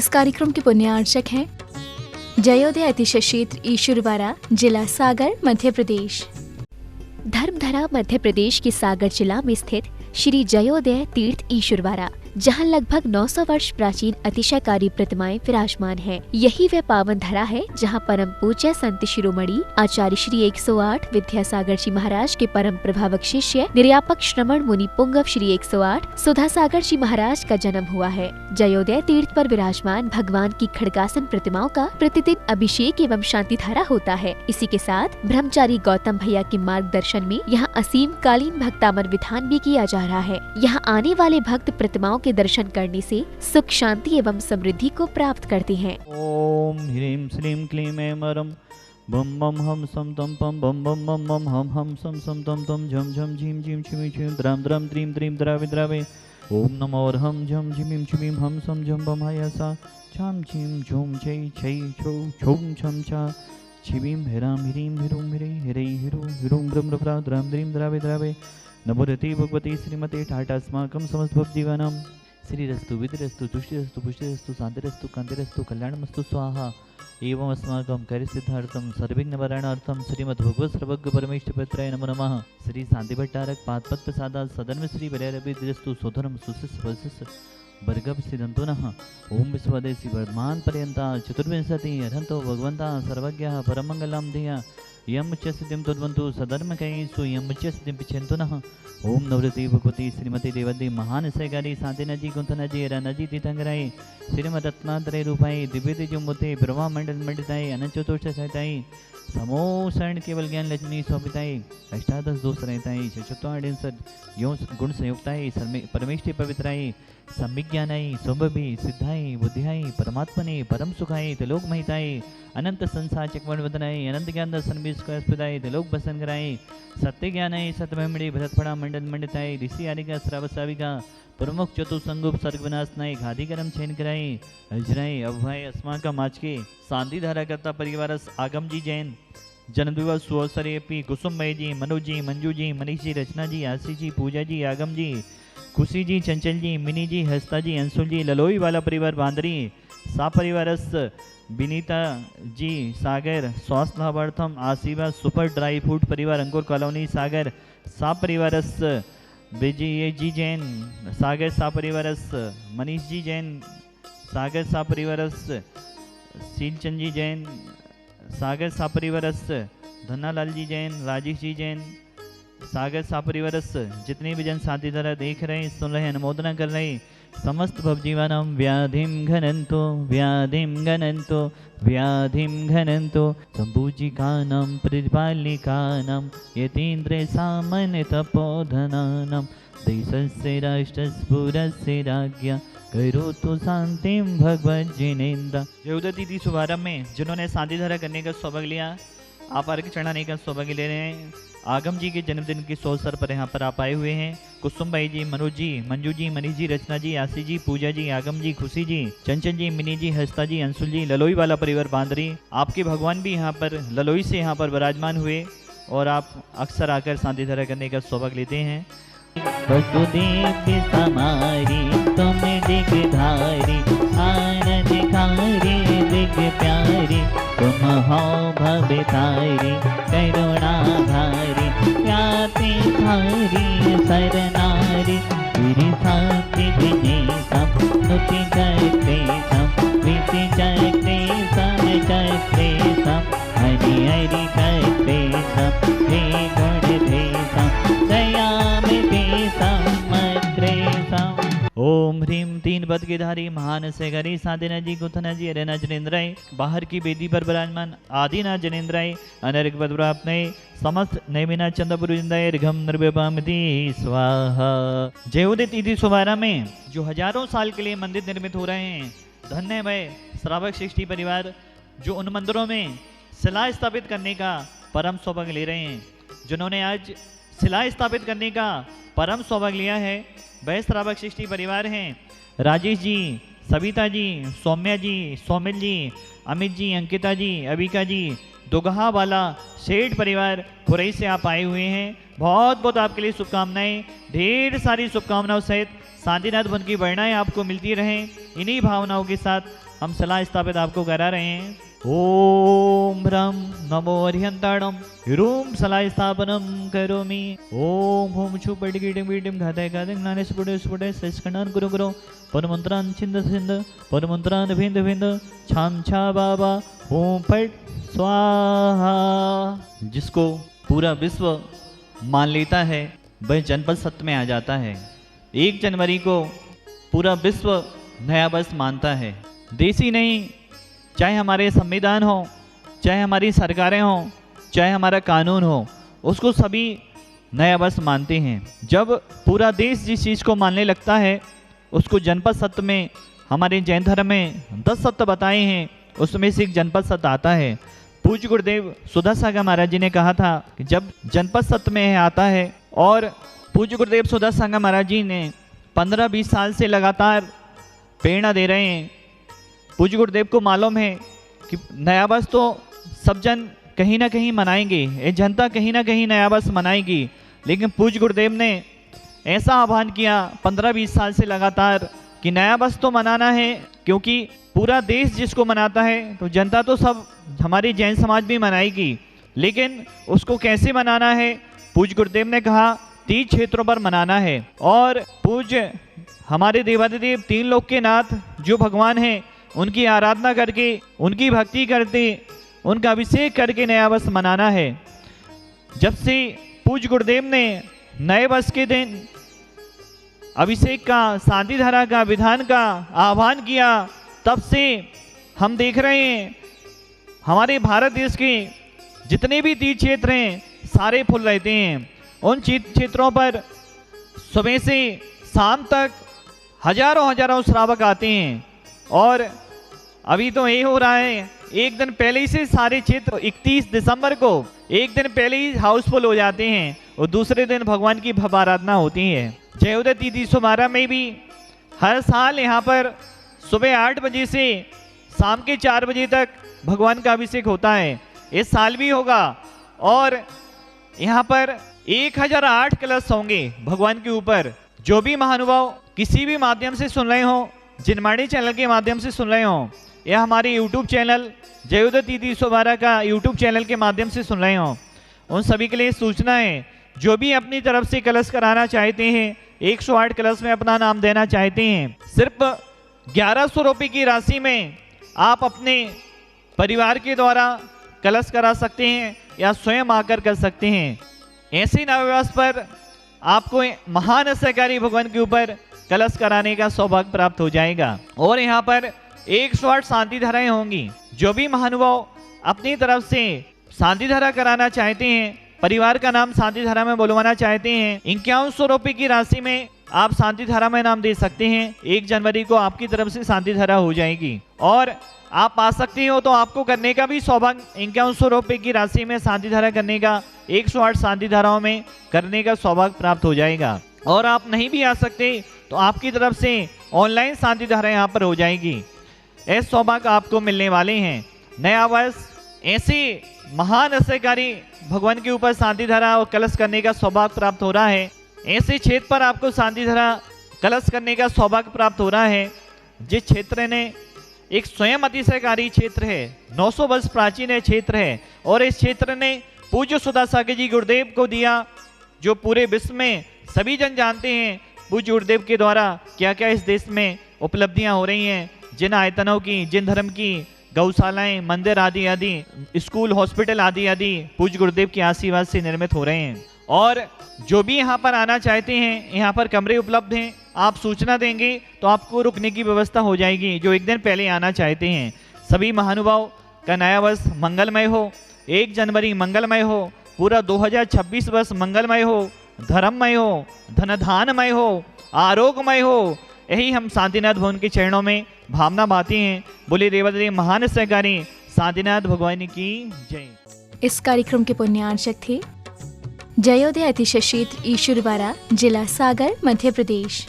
इस कार्यक्रम के पुण्यार्चक हैं जयोदय अतिशय क्षेत्र ईश्वरवाड़ा, जिला सागर, मध्य प्रदेश। धर्मधरा मध्य प्रदेश के सागर जिला में स्थित श्री जयोदय तीर्थ ईश्वरवाड़ा, जहां लगभग 900 वर्ष प्राचीन अतिशयकारी प्रतिमाएं विराजमान हैं। यही वह पावन धरा है जहां परम पूज्य संत शिरोमणि आचार्य श्री 108 विद्यासागर जी महाराज के परम प्रभावक शिष्य निर्यापक श्रमण मुनि पुंगव श्री 108 सुधा सागर जी महाराज का जन्म हुआ है। जयोदय तीर्थ पर विराजमान भगवान की खड़गासन प्रतिमाओं का प्रतिदिन अभिषेक एवं शांति धारा होता है। इसी के साथ ब्रह्मचारी गौतम भैया के मार्गदर्शन में यहाँ असीम कालीन भक्तामर विधान भी किया जा रहा है। यहाँ आने वाले भक्त प्रतिमाओं के दर्शन करने से सुख, शांति एवं समृद्धि को प्राप्त करते हैं। ओम ह्रीं श्रीं क्लीं ऐं मरं बम बम हम सम तम पम बम बम बम बम हम सम सम तम तम झम झम झीम झीम छिमी छिम द्राम द्राम द्रीम द्रीम द्रावे द्रावे। ओम नमो हम झम झिमीम छिमीम हम सम झम बम हयसा छम झीम झूम छै छै छौ छौम छम छा छिमीम हेराम ह्रीं हिरुम हिरे हिरे हिरु हिरुम ब्रह्म ब्रा द्राम द्रीम द्रावे द्रावे। नमोरति भगवती श्रीमते ठाटास्माकं समस्त भक्तिवानां श्रीरस्तु विधिरस्तु तुष्टिरस्तु पुष्टिरस्तु शांतिरस्तु कांतिरस्तु कल्याणमस्तु स्वाहा। एवं अस्माकं कार्यसिद्धार्थं सर्वविघ्ननिवारणार्थं श्रीमद्भगवत् सर्वज्ञ परमेश्वरपत्राय नमो नमः। श्री शांति भट्टारक पादपद्म प्रसादात् सदन्व श्री वैरविद्रस्तु सोधरं सुशिष्य वर्गभ सिद्धंतो नः। ओम विश्वदेशी वर्धमान पर्यंता चतुर्विंशति अर्हन्तो भगवन्ता सर्वज्ञः परमंगलं धिया यम च सिद्धिं तद्वन्तु सधर्म कैसु यम च सिद्धिं पिछन्तु नः। ओम नवरति भगवती श्रीमती देवदी महान सैगारी साधनजी गुंथनजी रनजी तीर्थंकराय श्रीमदत्नात्रय रूपाय दिव्य तेजोमूर्ते ब्रह्मा मंडल मंडिताय अनंत चतुर्थ सहिताय समो शरण केवल ज्ञान लक्ष्मी स्वापिताय अष्टादश दोष रहताय चतुर्थ यो गुण संयुक्ताय परमेष्टि पवित्राय सम्यज्ञानाय स्वभि सिद्धाय बुद्धियाय परमात्मने परम सुखाय त्रिलोक महिताय अनंत संसार चक्रवण वदनाय अनंत ज्ञान दर्शन विस्कराय त्रिलोक बसन कराय सत्य ज्ञानाय सतमहिमणि भरतफड़ा मंडल मंडिताय ऋषि आरिका श्रावसाविका प्रमुख चतुसंगुप सर्ग विनाशनाय घाधिकरम छेन कराय अजराय अभय अस्माकं आज के शांति धारा करता परिवारस आगम जी जैन जन्मदिवस सुअवसरे पी कुसुम भाई जी, मनोज जी, मंजू जी, मनीष जी, रचना जी, आशीष जी, पूजा जी, आगम जी, खुशी जी, चंचल जी, मिनी जी, हस्ता जी, अंशुल जी, ललोई वाला परिवार बांदरी सा परिवारस विनीता जी सागर स्वास्थ्य लाभार्थम आशीर्वाद सुपर ड्राई फ्रूट परिवार अंकुर कॉलोनी सागर सा परिवारस विजय जी जैन सागर सा परिवारस मनीष जी जैन सागर सा परिवारस शीलचंद जी जैन सागर सा परिवारस धन्नालाल जी जैन राजेश जी जैन सागर सा परिवारस जितने भी जन शांति धारा देख रहे हैं, सुन रहे हैं, अनुमोदना कर रहे हैं, समस्त भवजीवानां व्याधिं घनन्तो व्याधिं घनन्तो व्याधिं घनन्तो सम्पूजिकानां प्रतिपालिकानां यतीन्द्रे सामान्य तपोधनानां देशस्य राष्ट्रस्फुरस्य राज्ञा करोतु शांतिं भगवज्जिनेन्द्र। जयोदय तिथि शुभारंभ में जिन्होंने शांति धारा करने का सौभाग्य लिया, आप अर्घ्य चढ़ाने का सौभाग्य ले रहे हैं। आगम जी के जन्मदिन के अवसर पर यहाँ पर आप आए हुए हैं। कुसुम भाई जी, मनोज जी, मंजू जी, मनीष जी, रचना जी, आशीष जी, पूजा जी, आगम जी, खुशी जी, चंचल जी, मिनी जी, हस्ता जी, अंशुल जी, ललोई वाला परिवार बांदरी, आपके भगवान भी यहाँ पर ललोई से यहाँ पर विराजमान हुए और आप अक्सर आकर शांति धारा करने का सौभाग्य लेते हैं। तुम दिगधारी आनंदकारी दिग प्यारी तुम हो भवतारी करुणाधारी व्यापी धारी सरनारी गिरिशांति विनेशम नुति चक्रेशम विधि चक्रेशम चक्रेशम हरि हरि चक्रेशम हे गुण देशम दयामि देशम मग्रेशम। ओम ह्रीं तीन पद के धारी महान से गरी साधिना जी गुथना जी अरेना जनेन्द्राय बाहर की बेदी पर विराजमान आदिना जनेन्द्राय अनर्घ पद प्राप्त समस्त नैमिना चंद्रपुरिंदाय ऋघम निर्विपामिति स्वाहा। जयोदय तिथि शुभारंभ में जो हजारों साल के लिए मंदिर निर्मित हो रहे हैं, धन्य भय श्रावक सृष्टि परिवार जो उन मंदिरों में शिला स्थापित करने का परम सौभाग्य ले रहे हैं, जिन्होंने आज शिला स्थापित करने का परम सौभाग्य लिया है, वह श्रावक सृष्टि परिवार हैं। राजेश जी, सविता जी, सौम्या जी, सौमिल जी, अमित जी, अंकिता जी, अबिका जी, दुगहा वाला सेठ परिवार खुरई से आप आए हुए हैं। बहुत बहुत आपके लिए शुभकामनाएं, ढेर सारी शुभकामनाओं सहित शांतिनाथ वन की वर्णाएं आपको मिलती रहें। इन्हीं भावनाओं के साथ हम सलाह स्थापित आपको करा रहे हैं। ओम भ्रम नमो अरिहंताणम ह्रूम सलाह स्थापनम करोमि। ओम होम छु पटिकीटिम वीटिम घातय घातय ज्ञाने स्फुटे स्फुटे सस्कंडन गुरु गुरु परमंत्रान छिंद छिंद परमंत्रान भिंद भिंद छाम छा बाबा ओम फट स्वाहा। जिसको पूरा विश्व मान लेता है वह जनपद सत्य में आ जाता है। 1 जनवरी को पूरा विश्व नया वर्ष मानता है। देश ही नहीं, चाहे हमारे संविधान हो, चाहे हमारी सरकारें हों, चाहे हमारा कानून हो, उसको सभी नया वर्ष मानते हैं। जब पूरा देश जिस चीज़ को मानने लगता है उसको जनपद सत्य में, हमारे जैन धर्म में 10 सत्य बताए हैं, उसमें से एक जनपद सत्य आता है। पूज्य गुरुदेव सुधा सागर महाराज जी ने कहा था कि जब जनपद सत्य में आता है, और पूज्य गुरुदेव सुधा सागर महाराज जी ने 15-20 साल से लगातार प्रेरणा दे रहे हैं। पूज्य गुरुदेव को मालूम है कि नया वर्ष तो सब जन कहीं ना कहीं मनाएंगे, ये जनता कहीं ना कहीं नया वर्ष मनाएगी, लेकिन पूज्य गुरुदेव ने ऐसा आह्वान किया 15-20 साल से लगातार कि नया वर्ष तो मनाना है, क्योंकि पूरा देश जिसको मनाता है तो जनता तो सब हमारी जैन समाज भी मनाएगी, लेकिन उसको कैसे मनाना है। पूज्य गुरुदेव ने कहा 3 क्षेत्रों पर मनाना है। और पूज्य हमारे देवाधिदेव 3 लोक के नाथ जो भगवान हैं उनकी आराधना करके, उनकी भक्ति करते, उनका अभिषेक करके नया वर्ष मनाना है। जब से पूज्य गुरुदेव ने नए वर्ष के दिन अभिषेक का, शांति धारा का, विधान का आह्वान किया, तब से हम देख रहे हैं हमारे भारत देश के जितने भी तीर्थ क्षेत्र हैं सारे फुल रहते हैं। उन क्षेत्रों पर सुबह से शाम तक हजारों श्रावक आते हैं। और अभी तो ये हो रहा है, एक दिन पहले ही से सारे क्षेत्र 31 दिसंबर को एक दिन पहले ही हाउसफुल हो जाते हैं, और दूसरे दिन भगवान की भव्य आराधना होती है। जयोदय तिथि सुमारा में भी हर साल यहाँ पर सुबह 8 बजे से शाम के 4 बजे तक भगवान का अभिषेक होता है। इस साल भी होगा, और यहाँ पर 1008 कलश होंगे भगवान के ऊपर। जो भी महानुभाव किसी भी माध्यम से सुन रहे हो, जिनवाणी चैनल के माध्यम से सुन रहे हो, या हमारे यूट्यूब चैनल जयोदय तिथि सुमारा का यूट्यूब चैनल के माध्यम से सुन रहे हो, उन सभी के लिए सूचना है, जो भी अपनी तरफ से कलश कराना चाहते हैं, 108 कलश में अपना नाम देना चाहते हैं, सिर्फ 1100 रुपये की राशि में आप अपने परिवार के द्वारा कलश करा सकते हैं या स्वयं आकर कर सकते हैं। ऐसे नववर्ष पर आपको महान सहकारी भगवान के ऊपर कलश कराने का सौभाग्य प्राप्त हो जाएगा। और यहाँ पर 108 शांति धाराएं होंगी। जो भी महानुभाव अपनी तरफ से शांति धारा कराना चाहते हैं, परिवार का नाम शांति धारा में बुलवाना चाहते हैं, 5100 रुपये की राशि में आप शांति धारा में नाम दे सकते हैं। 1 जनवरी को आपकी तरफ से शांति धारा हो जाएगी, और आप आ सकते हो तो आपको करने का भी सौभाग्य 5100 रुपये की राशि में शांति धारा करने का, 108 शांति धाराओं में करने का सौभाग्य प्राप्त हो जाएगा। और आप नहीं भी आ सकते तो आपकी तरफ से ऑनलाइन शांति धारा यहाँ पर हो जाएगी। ऐसे सौभाग्य आपको मिलने वाले हैं। नया वर्ष ऐसे महान असहकारी भगवान के ऊपर शांति धारा और कलश करने का सौभाग्य प्राप्त हो रहा है। ऐसे क्षेत्र पर आपको शांति धारा कलश करने का सौभाग्य प्राप्त हो रहा है जिस क्षेत्र ने एक स्वयं अतिशयकारी क्षेत्र है, 900 वर्ष प्राचीन है क्षेत्र है, और इस क्षेत्र ने पूज्य सुधा सागर जी गुरुदेव को दिया, जो पूरे विश्व में सभी जन जानते हैं पूज्य गुरुदेव के द्वारा क्या क्या इस देश में उपलब्धियां हो रही हैं, जिन आयतनों की, जिन धर्म की गौशालाएं, मंदिर आदि आदि, स्कूल, हॉस्पिटल आदि आदि पूज्य गुरुदेव के आशीर्वाद से निर्मित हो रहे हैं। और जो भी यहाँ पर आना चाहते हैं, यहाँ पर कमरे उपलब्ध हैं। आप सूचना देंगे तो आपको रुकने की व्यवस्था हो जाएगी, जो एक दिन पहले आना चाहते हैं। सभी महानुभाव का नया वर्ष मंगलमय हो, 1 जनवरी मंगलमय हो, पूरा 2026 वर्ष मंगलमय हो, धर्ममय हो, धनधानमय हो, आरोग्यमय हो। यही हम शांतिनाथ भवन के चरणों में भावना बातें हैं। बोले रेवती महान सहकारी शांतिनाथ भगवान की जय। इस कार्यक्रम के पुण्यार्चक थे जयोदय अतिशय क्षेत्र ईश्वरवाड़ा, जिला सागर, मध्य प्रदेश।